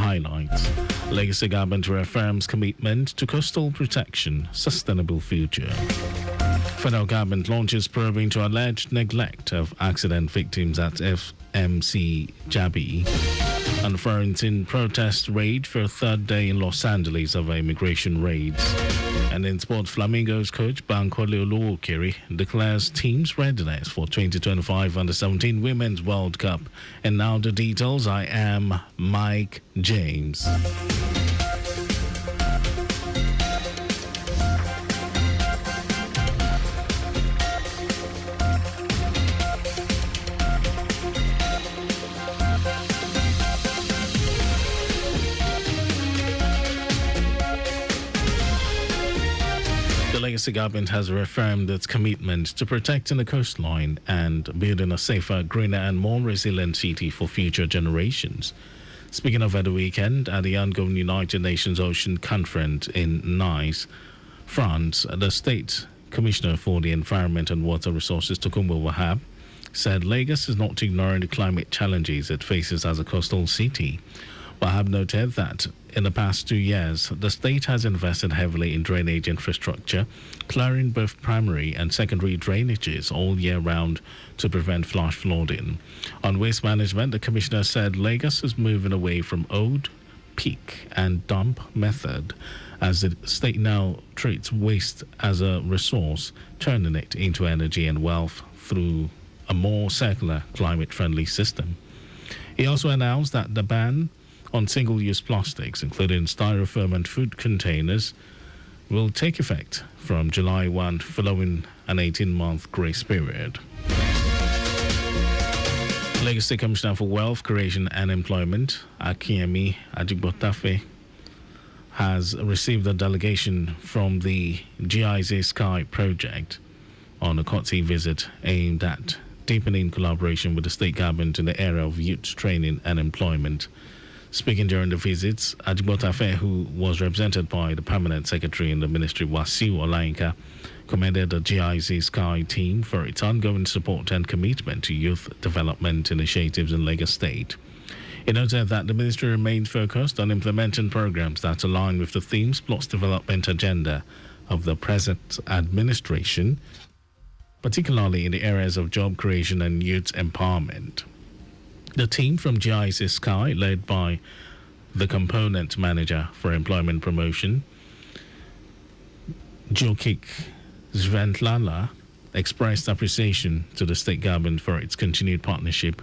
highlights. Legacy government reaffirms commitment to coastal protection, sustainable future. Federal government launches probe into alleged neglect of accident victims at FMC Jabi. Unforeseen protest rage for a third day in Los Angeles over immigration raids. And in sport, Flamingos coach Bankole Oluokere declares team's readiness for 2025 Under-17 Women's World Cup. And now the details. I am Mike James. The Legacy government has reaffirmed its commitment to protecting the coastline and building a safer, greener and more resilient city for future generations. Speaking over the weekend at the ongoing United Nations Ocean Conference in Nice, France, the State Commissioner for the Environment and Water Resources, Tokunbo Wahab, said Lagos is not ignoring the climate challenges it faces as a coastal city. Wahab noted that in the past 2 years, the state has invested heavily in drainage infrastructure, clearing both primary and secondary drainages all year round to prevent flash flooding. On waste management, the commissioner said Lagos is moving away from old pick and dump method as the state now treats waste as a resource, turning it into energy and wealth through a more circular, climate-friendly system. He also announced that the ban on single-use plastics, including styrofoam and food containers, will take effect from July 1 following an 18-month grace period. Lagos State Commissioner for Wealth, Creation and Employment, Akinyemi Ajigbotafe, has received a delegation from the GIZ Sky project on a courtesy visit aimed at deepening collaboration with the state government in the area of youth training and employment. Speaking during the visits, Ajigbotafe, who was represented by the permanent secretary in the ministry, Wasiu Olayinka, commended the GIZ Sky team for its ongoing support and commitment to youth development initiatives in Lagos State. He noted that the ministry remained focused on implementing programs that align with the themes plus development agenda of the present administration, particularly in the areas of job creation and youth empowerment. The team from GIZ Sky, led by the component manager for employment promotion, Jokik Zventlala, expressed appreciation to the state government for its continued partnership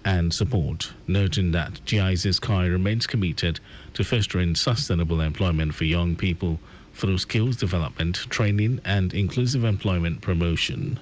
and support, noting that GIZ Sky remains committed to fostering sustainable employment for young people through skills development, training, and inclusive employment promotion.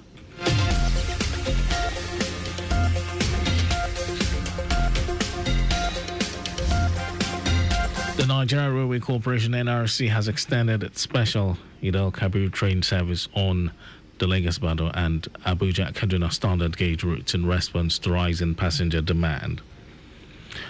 The Nigeria Railway Corporation (NRC) has extended its special Eid al-Kabir train service on the Lagos-Ibadan and Abuja-Kaduna standard gauge routes in response to rising passenger demand.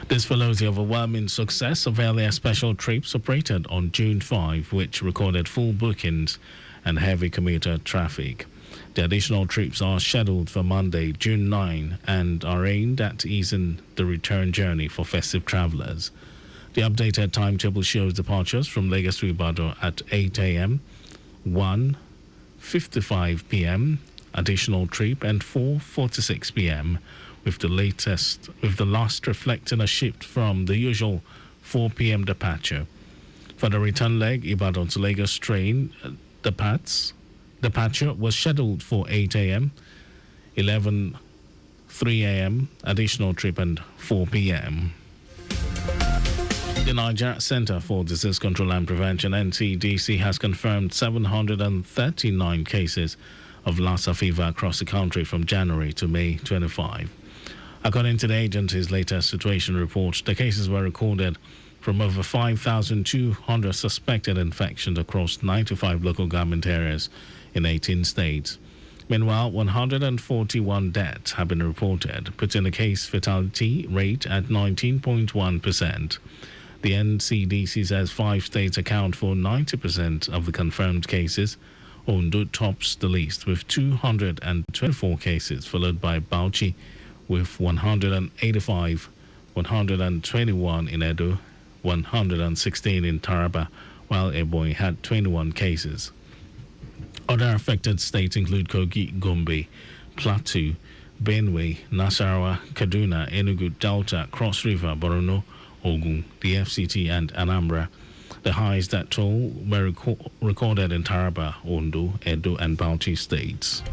This follows the overwhelming success of earlier special trips operated on June 5, which recorded full bookings and heavy commuter traffic. The additional trips are scheduled for Monday, June 9, and are aimed at easing the return journey for festive travelers. The updated timetable shows departures from Lagos to Ibadan at 8 a.m., 1:55 p.m. additional trip, and 4:46 p.m. with the last reflecting a shift from the usual 4 p.m. departure. For the return leg, Ibadan to Lagos train departure was scheduled for 8 a.m., 11:03 a.m. additional trip, and 4 p.m. The Nigeria Center for Disease Control and Prevention (NCDC) has confirmed 739 cases of Lassa fever across the country from January to May 25. According to the agency's latest situation report, the cases were recorded from over 5,200 suspected infections across 95 local government areas in 18 states. Meanwhile, 141 deaths have been reported, putting the case fatality rate at 19.1%. The NCDC says 5 states account for 90% of the confirmed cases. Ondo tops the list with 224 cases, followed by Bauchi with 185, 121 in Edo, 116 in Taraba, while Ebonyi had 21 cases. Other affected states include Kogi, Gombe, Plateau, Benue, Nasarawa, Kaduna, Enugu, Delta, Cross River, Borno, Ogun, the FCT, and Anambra. The highest that toll were recorded in Taraba, Ondo, Edo, and Bauchi states.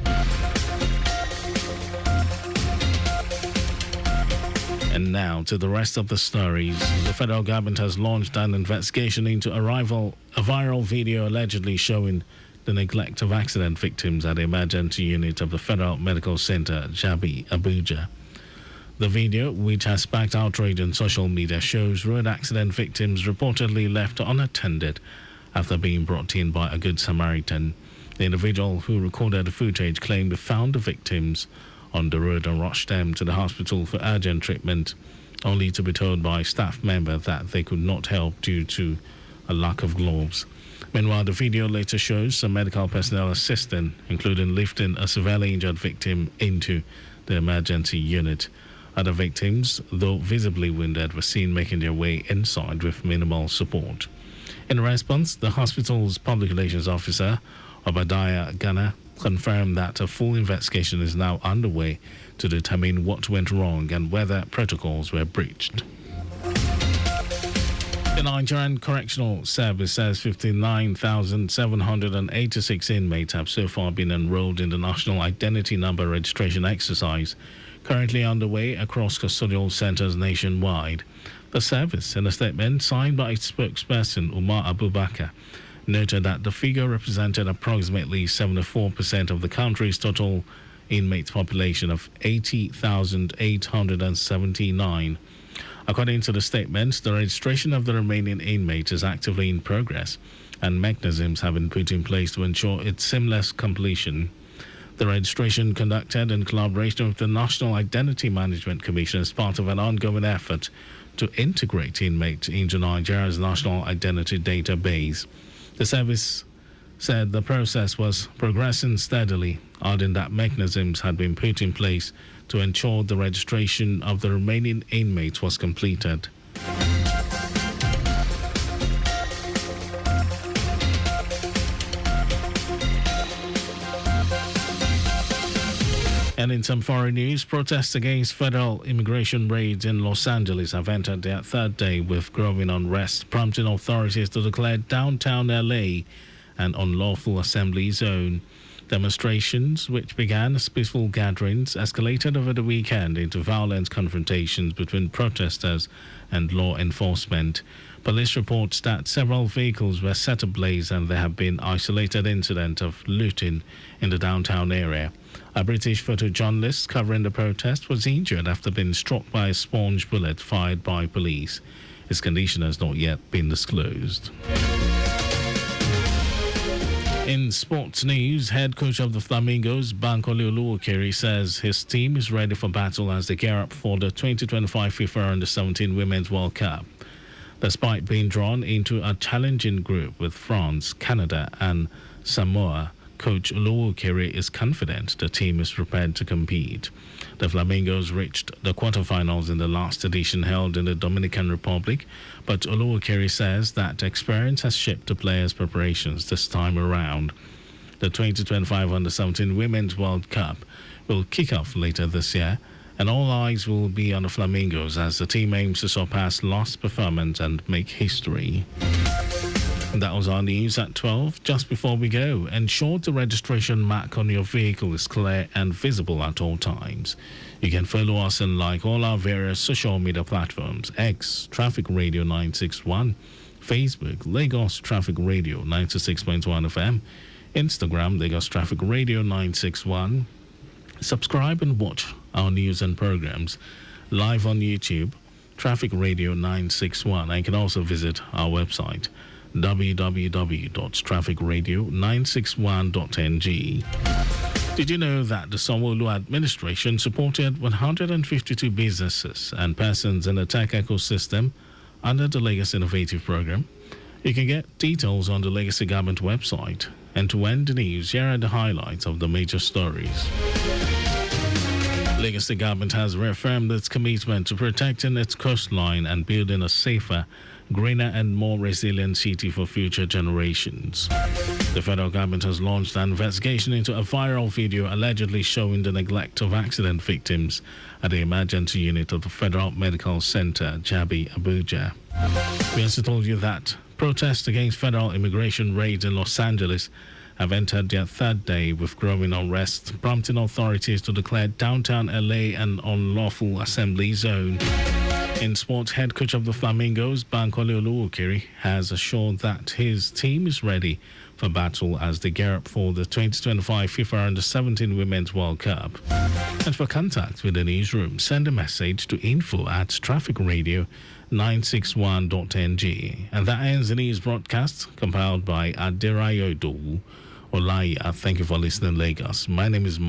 And now to the rest of the stories. The federal government has launched an investigation into a viral video allegedly showing the neglect of accident victims at the emergency unit of the Federal Medical Center, Jabi, Abuja. The video, which has sparked outrage on social media, shows road accident victims reportedly left unattended after being brought in by a Good Samaritan. The individual who recorded the footage claimed he found the victims on the road and rushed them to the hospital for urgent treatment, only to be told by a staff member that they could not help due to a lack of gloves. Meanwhile, the video later shows some medical personnel assisting, including lifting a severely injured victim into the emergency unit. Other victims, though visibly wounded, were seen making their way inside with minimal support. In response, the hospital's public relations officer, Obadiah Ghana, confirmed that a full investigation is now underway to determine what went wrong and whether protocols were breached. The Nigerian Correctional Service says 59,786 inmates have so far been enrolled in the National Identity Number Registration exercise, currently underway across custodial centers nationwide. The service, in a statement signed by its spokesperson Umar Abubakar, noted that the figure represented approximately 74% of the country's total inmate population of 80,879. According to the statement, the registration of the remaining inmates is actively in progress, and mechanisms have been put in place to ensure its seamless completion. The registration, conducted in collaboration with the National Identity Management Commission, is part of an ongoing effort to integrate inmates into Nigeria's national identity database. The service said the process was progressing steadily, adding that mechanisms had been put in place to ensure the registration of the remaining inmates was completed. And in some foreign news, protests against federal immigration raids in Los Angeles have entered their third day with growing unrest, prompting authorities to declare downtown LA an unlawful assembly zone. Demonstrations, which began as peaceful gatherings, escalated over the weekend into violent confrontations between protesters and law enforcement. Police reports that several vehicles were set ablaze and there have been isolated incidents of looting in the downtown area. A British photojournalist covering the protest was injured after being struck by a sponge bullet fired by police. His condition has not yet been disclosed. In sports news, head coach of the Flamingos, Bankole Oluokere, says his team is ready for battle as they gear up for the 2025 FIFA Under-17 Women's World Cup. Despite being drawn into a challenging group with France, Canada, and Samoa, Coach Oluokere is confident the team is prepared to compete. The Flamingos reached the quarterfinals in the last edition held in the Dominican Republic, but Oluokere says that experience has shaped the players' preparations this time around. The 2025 Under-17 Women's World Cup will kick off later this year, and all eyes will be on the Flamingos as the team aims to surpass last performance and make history. That was our news at 12. Just before we go, ensure the registration mark on your vehicle is clear and visible at all times. You can follow us and like all our various social media platforms: X, Traffic Radio 961, Facebook, Lagos Traffic Radio 96.1 FM, Instagram, Lagos Traffic Radio 961. Subscribe and watch our news and programs live on YouTube, Traffic Radio 961. And you can also visit our website, www.trafficradio961.ng. Did you know that the Sanwo-Olu administration supported 152 businesses and persons in the tech ecosystem under the Legacy Innovative Program? You can get details on the Legacy Government website. And to end the news, here are the highlights of the major stories. Lagos State government has reaffirmed its commitment to protecting its coastline and building a safer, greener and more resilient city for future generations. The federal government has launched an investigation into a viral video allegedly showing the neglect of accident victims at the emergency unit of the Federal Medical Center, Jabi, Abuja. We also told you that protests against federal immigration raids in Los Angeles have entered their third day with growing unrest, prompting authorities to declare downtown LA an unlawful assembly zone. In sports, head coach of the Flamingos, Bankole Oluwokere, has assured that his team is ready for battle as they gear up for the 2025 FIFA Under-17 Women's World Cup. And for contact with the newsroom, send a message to info@trafficradio961.ng. And that ends the news broadcast compiled by Aderayo Dowu Olaya. Thank you for listening, Lagos. My name is